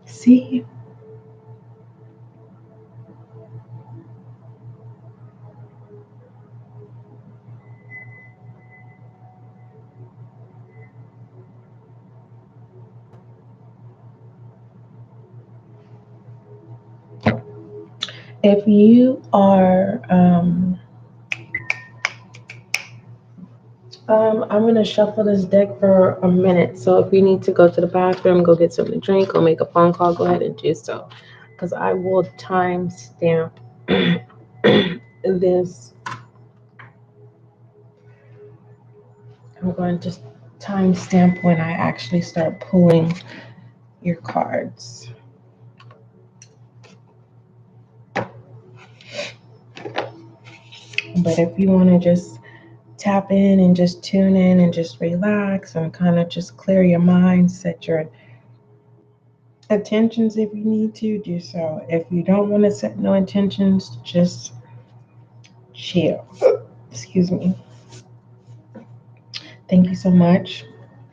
See? If you are, I'm going to shuffle this deck for a minute. So if you need to go to the bathroom, go get something to drink, go make a phone call, go ahead and do so. Because I will time stamp this. I'm going to time stamp when I actually start pulling your cards. But if you want to just tap in and just tune in and just relax and kind of just clear your mind, set your intentions if you need to, do so. If you don't want to set no intentions, just chill. Excuse me. Thank you so much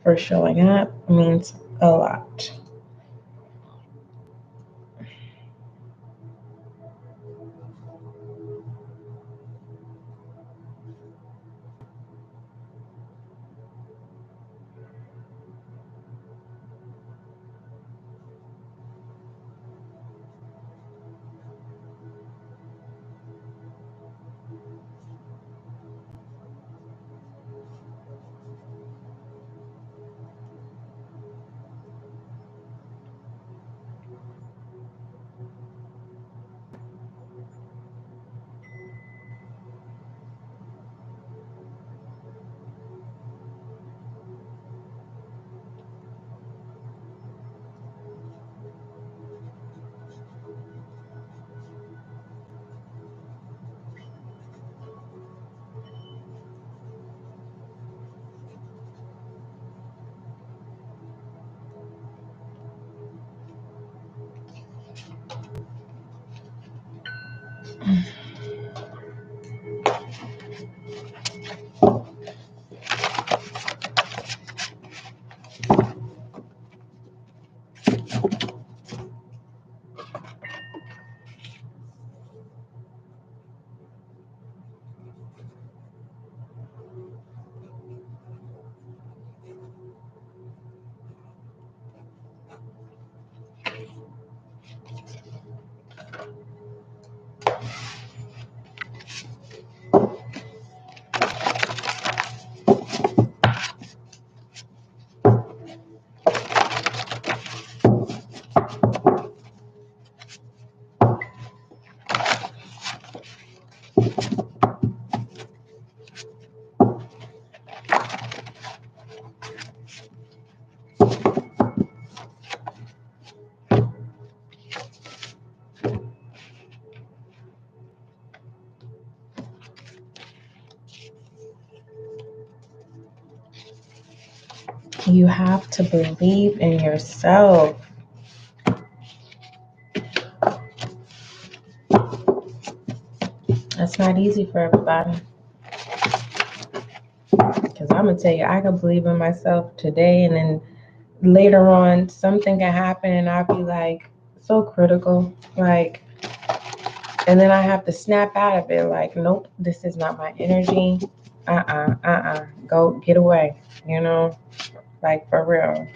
for showing up. It means a lot. You have to believe in yourself. That's not easy for everybody. Because I'm going to tell you, I can believe in myself today, and then later on, something can happen, and I'll be like so critical. Like, and then I have to snap out of it. Like, nope, this is not my energy. Go get away. You know, like for real.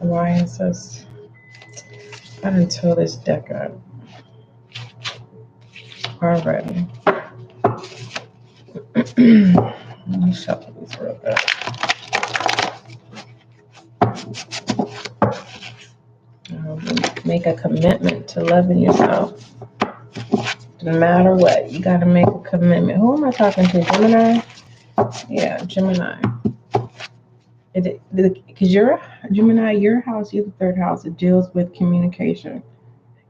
Why is this? I didn't tell this deck up already. Let me shuffle these real good. Make a commitment to loving yourself. No matter what, you got to make a commitment. Who am I talking to? Gemini? Yeah, Gemini. Because you're Gemini, your house, you're the third house. It deals with communication.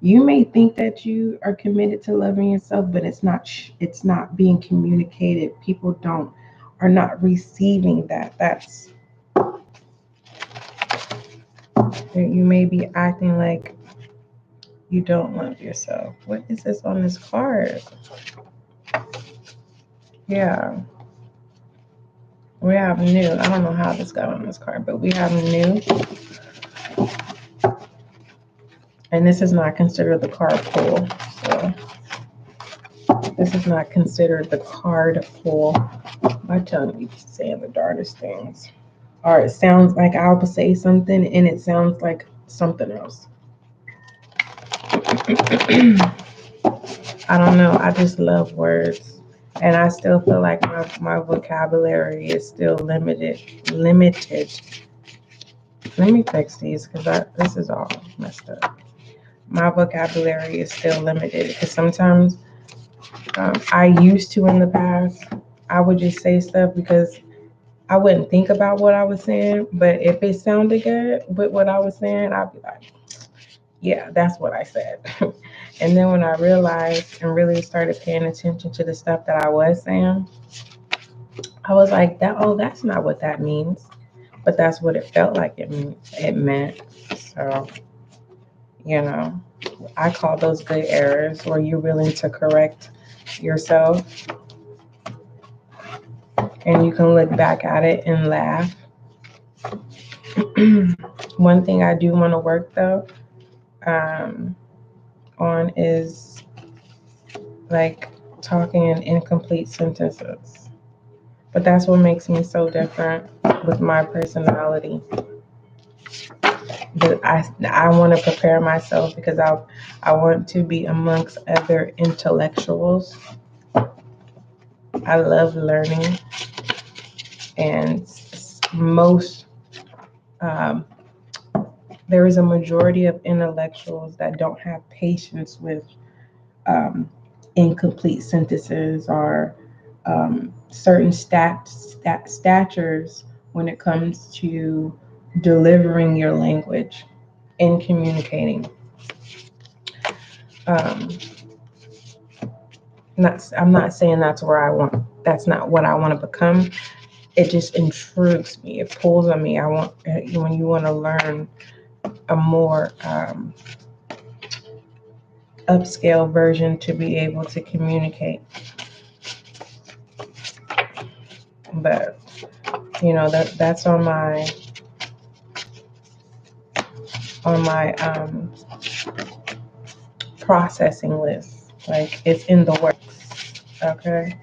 You may think that you are committed to loving yourself, but it's not being communicated. People don't are not receiving that. That's You may be acting like you don't love yourself. What is this on this card? Yeah, we have new. I don't know how this got on this card, but we have new. And this is not considered the card pull. So this is not considered the card pull. My tongue keeps saying the darndest things. Or it sounds like I'll say something and it sounds like something else. I don't know. I just love words. And I still feel like my vocabulary is still limited. Let me fix these because this is all messed up. My vocabulary is still limited because sometimes I used to in the past, I would just say stuff because I wouldn't think about what I was saying. But if it sounded good with what I was saying, I'd be like, yeah, that's what I said. And then when I realized and really started paying attention to the stuff that I was saying, I was like, that's not what that means. But that's what it felt like it meant. So, you know, I call those good errors where you're willing to correct yourself and you can look back at it and laugh. One thing I do want to work though on is like talking in incomplete sentences. But that's what makes me so different with my personality. But I want to prepare myself because I want to be amongst other intellectuals. I love learning, and most um, there is a majority of intellectuals that don't have patience with um, incomplete sentences or certain statures when it comes to delivering your language and communicating. Um, I'm not saying that's not what I want to become. It just intrigues me. It pulls on me. When you want to learn a more upscale version to be able to communicate. But that's on my processing list. Like it's in the works. Okay.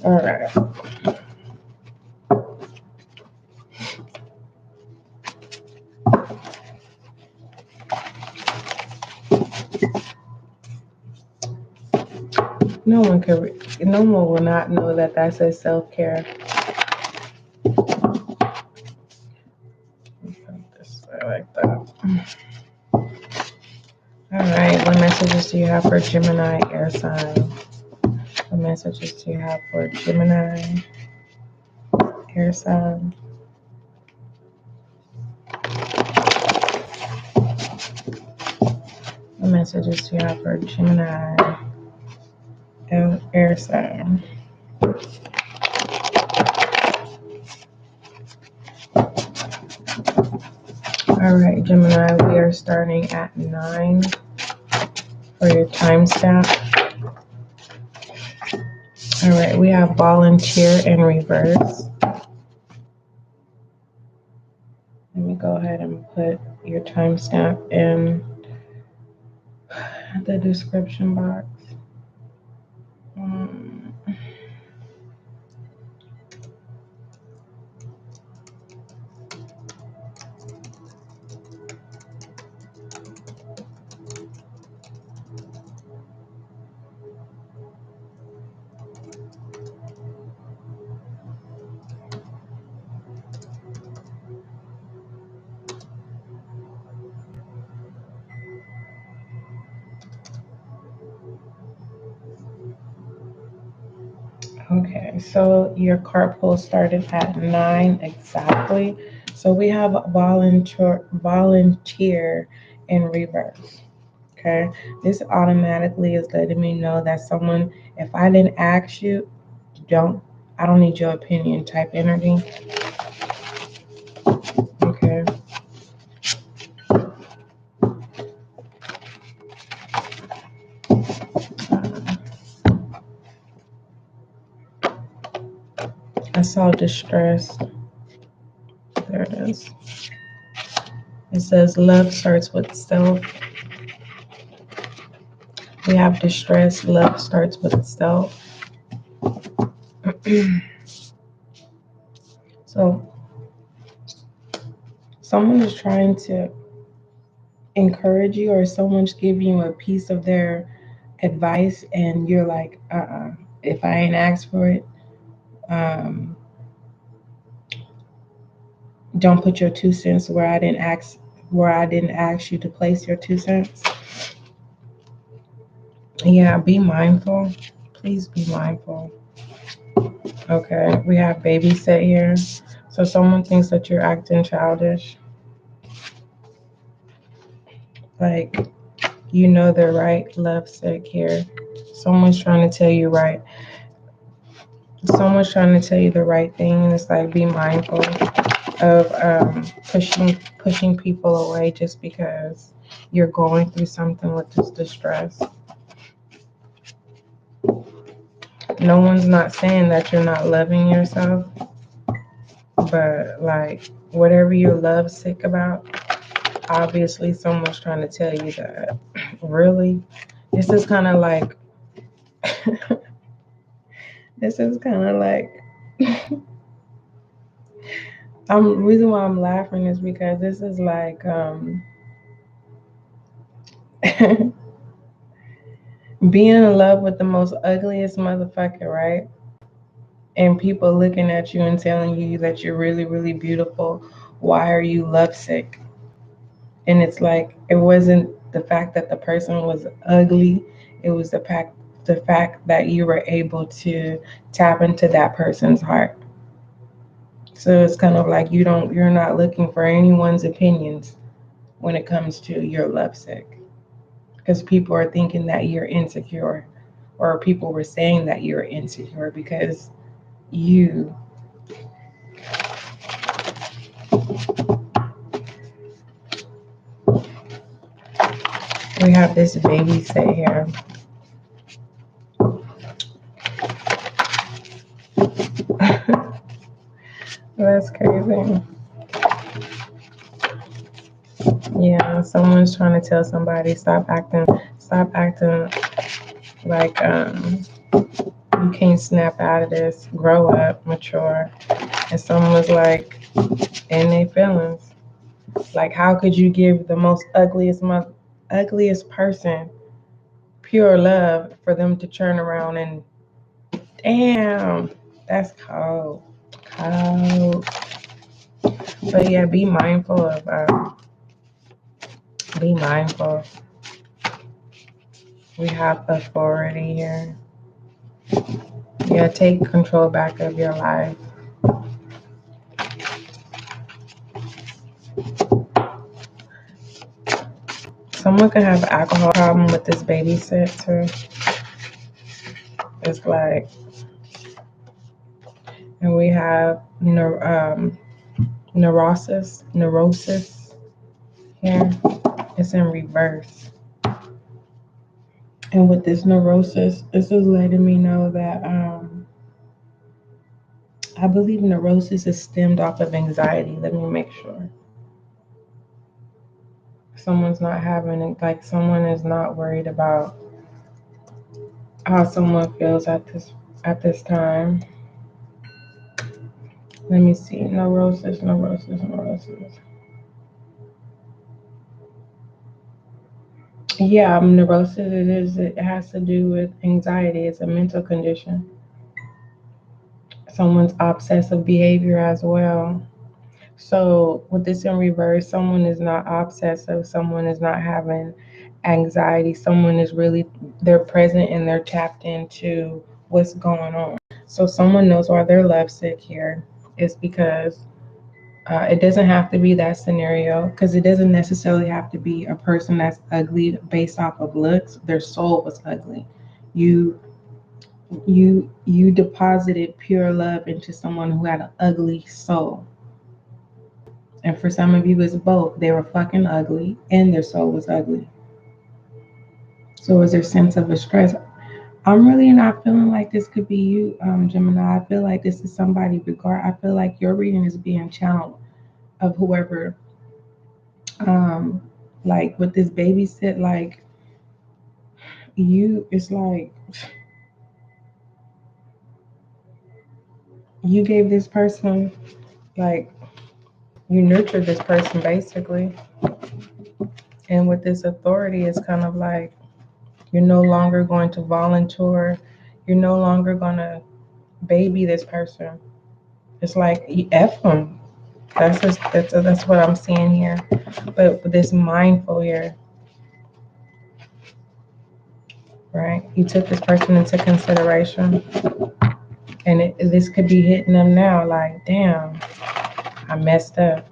All right. No one will not know that that's a self-care. This like that. All right. What messages do you have for Gemini air sign? What messages do you have for Gemini air sign? What messages do you have for Gemini air sign? All right, Gemini, we are starting at 9 for your timestamp. All right, we have volunteer in reverse. Let me go ahead and put your timestamp in the description box. Okay, so your card pull started at 9 exactly. So we have volunteer in reverse. Okay, this automatically is letting me know that someone, if I didn't ask you, I don't need your opinion type energy. Okay. I saw distress. There it is. It says love starts with self. We have distress. Love starts with self. So someone is trying to encourage you, or someone's giving you a piece of their advice, and you're like, if I ain't asked for it, um, don't put your 2 cents where I didn't ask you to place your 2 cents. Yeah, be mindful. Please be mindful. Okay, we have babysit here. So someone thinks that you're acting childish. Like, you know they're right, love sick here. Someone's trying to tell you right. Someone's trying to tell you the right thing, and it's like, be mindful of pushing people away just because you're going through something with this distress. No one's not saying that you're not loving yourself, but like, whatever you're love sick about, obviously someone's trying to tell you that. Really, this is kind of like this is kind of like reason why I'm laughing is because this is like being in love with the most ugliest motherfucker, right? And people looking at you and telling you that you're really, really beautiful. Why are you lovesick? And it's like, it wasn't the fact that the person was ugly. It was the fact that you were able to tap into that person's heart. So it's kind of like you're not looking for anyone's opinions when it comes to your lovesick. Because people are thinking that you're insecure, or people were saying that you're insecure because you we have this babysit here. That's crazy. Yeah, someone's trying to tell somebody stop acting like you can't snap out of this, grow up, mature. And someone was like, in their feelings. Like, how could you give the most ugliest person pure love for them to turn around and damn, that's cold. Cold. But yeah, be mindful. We have authority here. Yeah, take control back of your life. Someone could have an alcohol problem with this babysit too. It's like, and we have neurosis here. It's in reverse. And with this neurosis, this is letting me know that I believe neurosis is stemmed off of anxiety. Let me make sure. Someone's not having it, like someone is not worried about how someone feels at this time. Let me see. Neurosis. Yeah, neurosis, it has to do with anxiety. It's a mental condition. Someone's obsessive behavior as well. So with this in reverse, someone is not obsessive, someone is not having anxiety, someone is really, they're present and they're tapped into what's going on. So someone knows why they're lovesick here. It's because It doesn't have to be that scenario because it doesn't necessarily have to be a person that's ugly based off of looks. Their soul was ugly. You you deposited pure love into someone who had an ugly soul. And for some of you, it's both. They were fucking ugly and their soul was ugly. So is there sense of a stress? I'm really not feeling like this could be you, Gemini. I feel like this is somebody I feel like your reading is being channeled of whoever, um, like with this babysit, like it's like you gave this person, like, you nurtured this person basically. And with this authority, it's kind of like you're no longer going to volunteer. You're no longer going to baby this person. It's like you F them. That's what I'm seeing here. But this mindful here, right? You took this person into consideration, and this could be hitting them now. Like, damn, I messed up.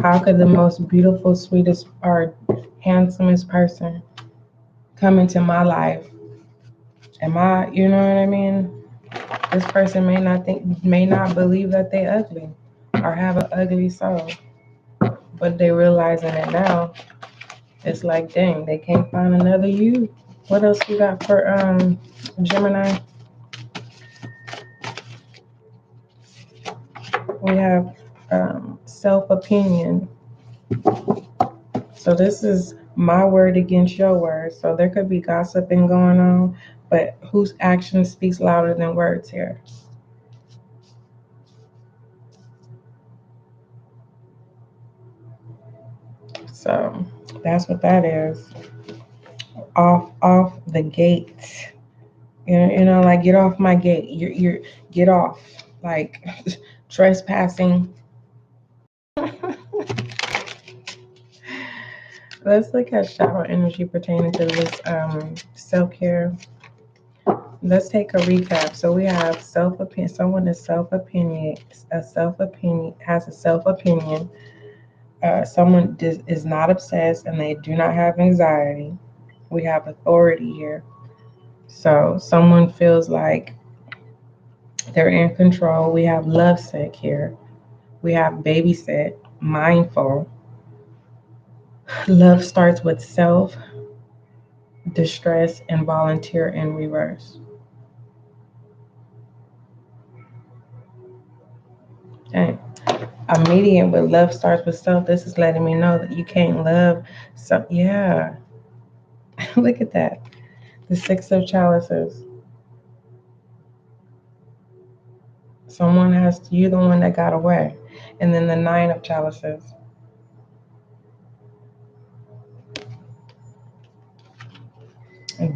How could the most beautiful, sweetest, or handsomest person come into my life? You know what I mean? This person may not believe that they ugly or have an ugly soul, but they realizing it now. It's like, dang, they can't find another you. What else you got for Gemini? We have self-opinion. So this is my word against your word. So there could be gossiping going on, but whose action speaks louder than words here? So that's what that is. Off the gate. You know, like, get off my gate. You're get off. Like trespassing. Let's look at shadow energy pertaining to this self-care. Let's take a recap. So we have self-opinion. Someone is self-opinion. Has a self-opinion. Someone is not obsessed and they do not have anxiety. We have authority here. So someone feels like they're in control. We have lovesick here. We have babysit, mindful. Love starts with self, distress, and volunteer in reverse. Okay. A medium with love starts with self. This is letting me know that you can't love. So yeah, look at that. The Six of Chalices. You're the one that got away. And then the Nine of Chalices.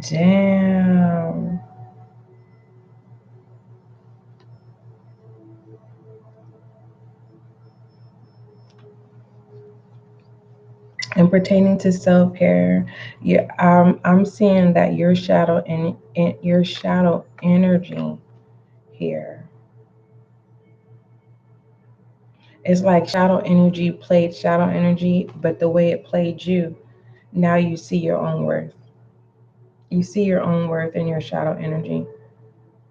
Damn. And pertaining to self-care, yeah, I'm seeing that your your shadow energy here. It's like shadow energy played shadow energy, but the way it played you, now you see your own worth. You see your own worth in your shadow energy,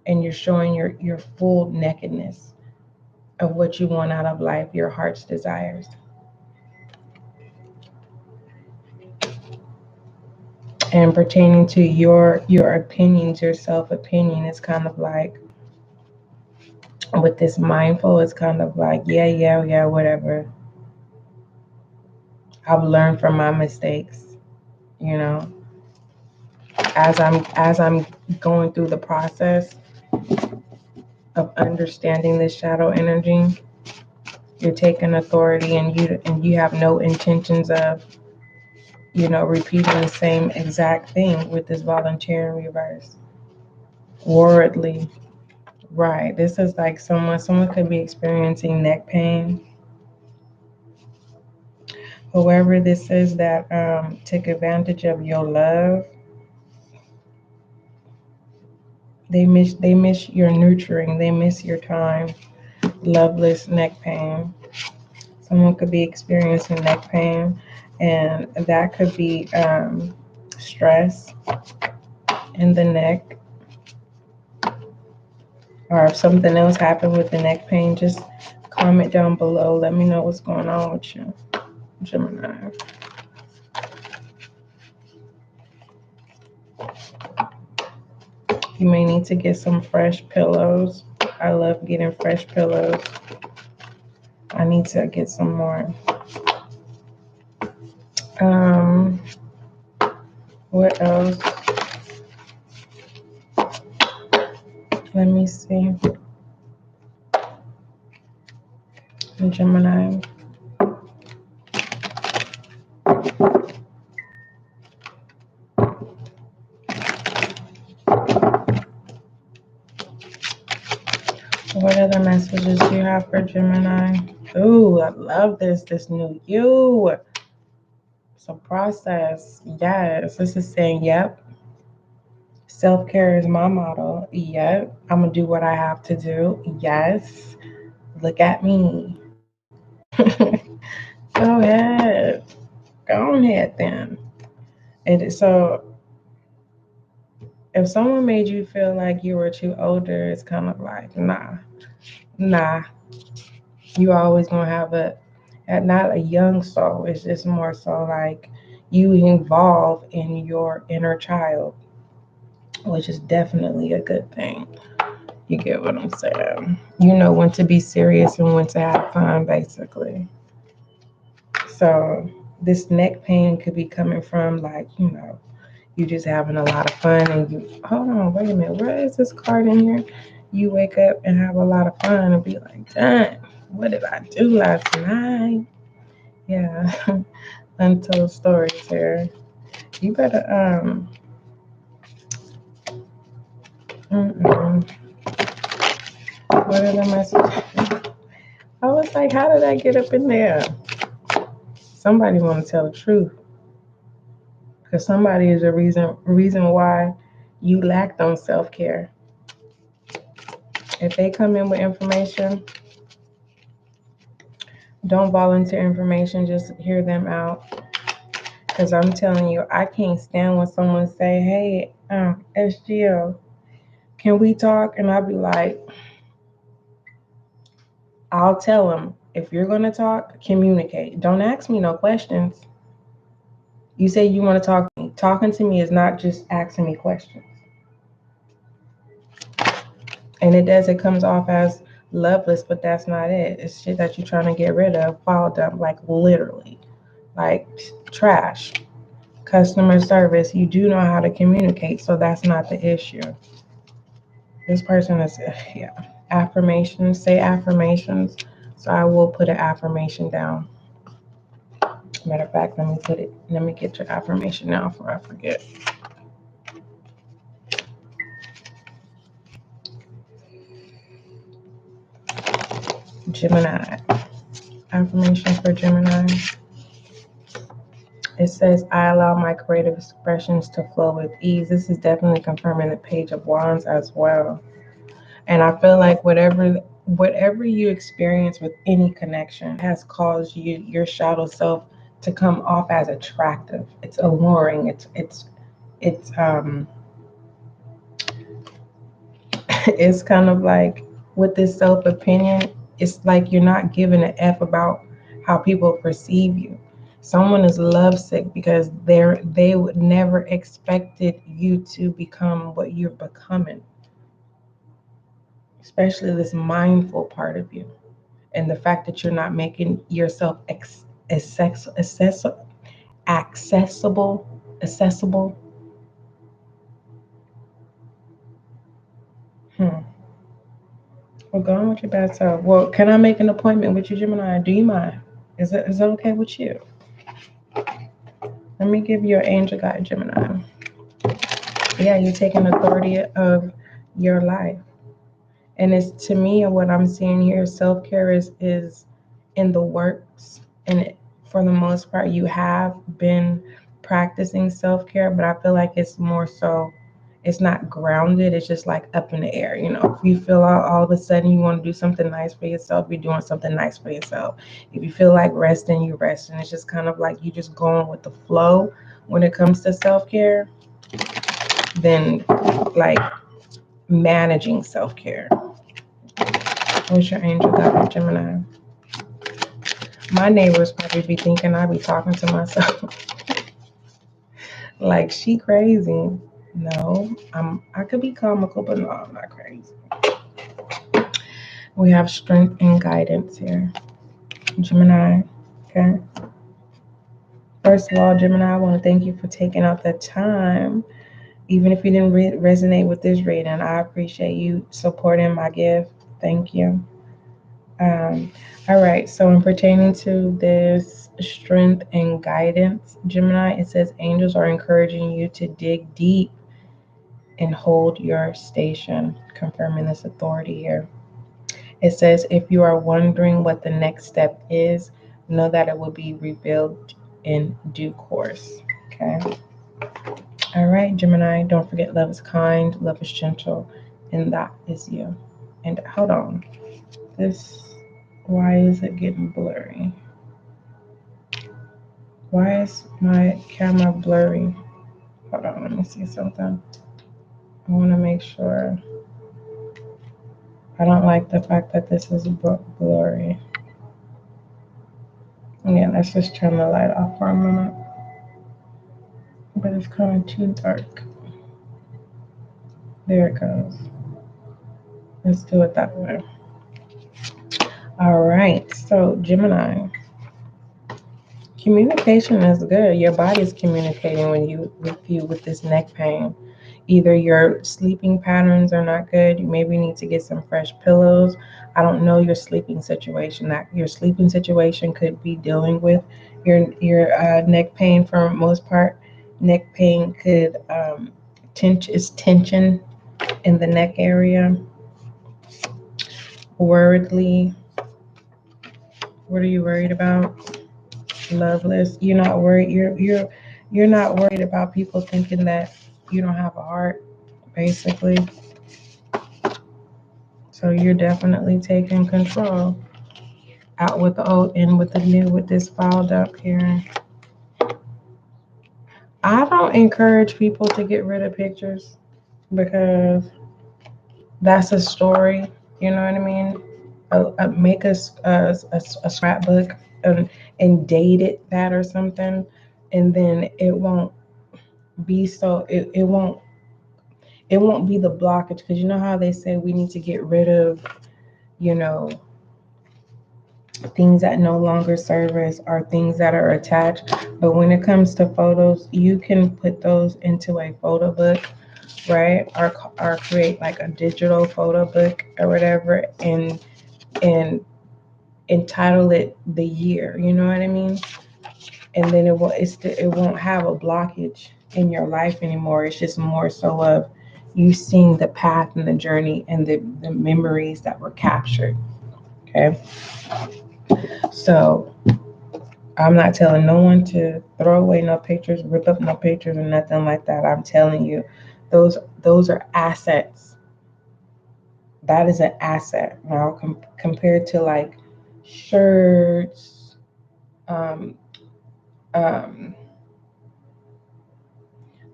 and you're showing your full nakedness of what you want out of life, your heart's desires. And pertaining to your opinions, your self-opinion, it's kind of like with this mindful, it's kind of like, yeah, whatever. I've learned from my mistakes, you know. As I'm going through the process of understanding this shadow energy, you're taking authority, and you have no intentions of, repeating the same exact thing with this volunteer in reverse. Worldly. Right. This is like someone could be experiencing neck pain. Whoever this is that took advantage of your love, they miss your nurturing, they miss your time. Loveless neck pain. Someone could be experiencing neck pain, and that could be stress in the neck. Or if something else happened with the neck pain, just comment down below. Let me know what's going on with you, Gemini. You may need to get some fresh pillows. I love getting fresh pillows. I need to get some more. What else? Let me see. Gemini. What other messages do you have for Gemini? Ooh, I love this. This new you. It's a process. Yes. This is saying, yep. Self-care is my motto. Yep. I'm going to do what I have to do. Yes. Look at me. Go ahead. Go ahead then. And so if someone made you feel like you were too older, it's kind of like, nah. You always gonna have not a young soul. It's just more so like you evolve in your inner child, which is definitely a good thing. You get what I'm saying? You know when to be serious and when to have fun, basically. So this neck pain could be coming from like, you just having a lot of fun and you, hold on, wait a minute, where is this card in here? You wake up and have a lot of fun and be like, dang, what did I do last night? Yeah, untold stories here. You better, what are the messages? I was like, how did I get up in there? Somebody want to tell the truth. Because somebody is a reason why you lacked on self-care. If they come in with information, don't volunteer information, just hear them out. Because I'm telling you, I can't stand when someone say, hey, SGO, can we talk? And I'll be like, I'll tell them, if you're going to talk, communicate. Don't ask me no questions. You say you want to talk to me. Talking to me is not just asking me questions. And it comes off as loveless, but that's not it. It's shit that you're trying to get rid of, file dump, like literally. Like trash. Customer service, you do know how to communicate, so that's not the issue. This person is, affirmations, say affirmations. So I will put an affirmation down. Matter of fact, let me get your affirmation now before I forget. Gemini. Affirmation for Gemini. It says, I allow my creative expressions to flow with ease. This is definitely confirming the Page of Wands as well. And I feel like whatever you experience with any connection has caused your shadow self to come off as attractive. It's alluring. It's it's kind of like with this self-opinion, it's like you're not giving an F about how people perceive you. Someone is lovesick because they would never expected you to become what you're becoming. Especially this mindful part of you. And the fact that you're not making yourself accessible. Well, go on with your bad self. Well, can I make an appointment with you, Gemini? Do you mind? Is it okay with you? Let me give you an angel guide, Gemini. Yeah, you're taking authority of your life. And it's, to me, what I'm seeing here, self-care is in the works. And for the most part, you have been practicing self-care, but I feel like it's more so It's not grounded. It's just like up in the air. You know, if you feel all of a sudden you want to do something nice for yourself, you're doing something nice for yourself. If you feel like resting, you rest. And it's just kind of like you just going with the flow when it comes to self-care. Then like managing self-care. What's your angel guide, Gemini? My neighbors probably be thinking I be talking to myself. Like she crazy. No, I could be comical, but no, I'm not crazy. We have strength and guidance here. Gemini. Okay. First of all, Gemini, I want to thank you for taking out the time. Even if you didn't resonate with this reading, I appreciate you supporting my gift. Thank you. All right, so in pertaining to this strength and guidance, Gemini, it says angels are encouraging you to dig deep and hold your station, confirming this authority here. It says, if you are wondering what the next step is, know that it will be revealed in due course. Okay. All right, Gemini, don't forget love is kind, love is gentle, and that is you. And hold on. Why is it getting blurry? Why is my camera blurry? Hold on, let me see something. I want to make sure. I don't like the fact that this is blurry. Yeah, let's just turn the light off for a minute. But it's kind of too dark. There it goes. Let's do it that way. All right, so Gemini. Communication is good. Your body is communicating with you with this neck pain. Either your sleeping patterns are not good. You maybe need to get some fresh pillows. I don't know your sleeping situation. That your sleeping situation could be dealing with your neck pain for the most part. Neck pain could tension in the neck area. Worriedly. What are you worried about? Loveless. You're not worried. You're not worried about people thinking that you don't have a heart, basically. So you're definitely taking control. Out with the old, in with the new, with this filed up here. I don't encourage people to get rid of pictures because that's a story. You know what I mean? Make a scrapbook and date that or something, and then it won't be so. It won't be the blockage, because you know how they say we need to get rid of, you know, things that no longer serve us or things that are attached. But when it comes to photos, you can put those into a photo book, right? Or create like a digital photo book or whatever, and entitle it the year. You know what I mean? And then it won't have a blockage in your life anymore. It's just more so of you seeing the path and the journey and the memories that were captured. Okay. So I'm not telling no one to throw away no pictures, rip up no pictures or nothing like that. I'm telling you, those are assets. That is an asset. Now compared to like shirts, um, um,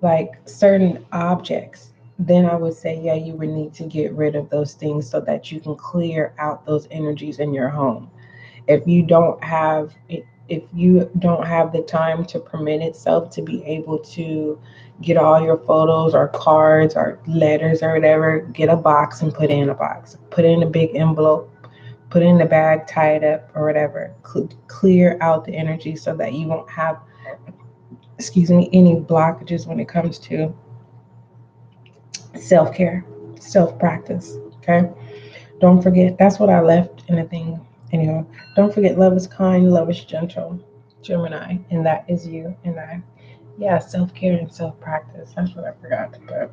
like certain objects, then I would say, yeah, you would need to get rid of those things so that you can clear out those energies in your home. If you don't have the time to permit itself to be able to get all your photos or cards or letters or whatever, get a box and put it in a box. Put it in a big envelope, put it in a bag, tie it up or whatever. Clear out the energy so that you won't have, any blockages when it comes to self-care, self-practice. Okay. Don't forget, that's what I left in the thing. Anyway, don't forget love is kind, love is gentle, Gemini, and that is you and I. Yeah, self-care and self-practice. That's what I forgot to put.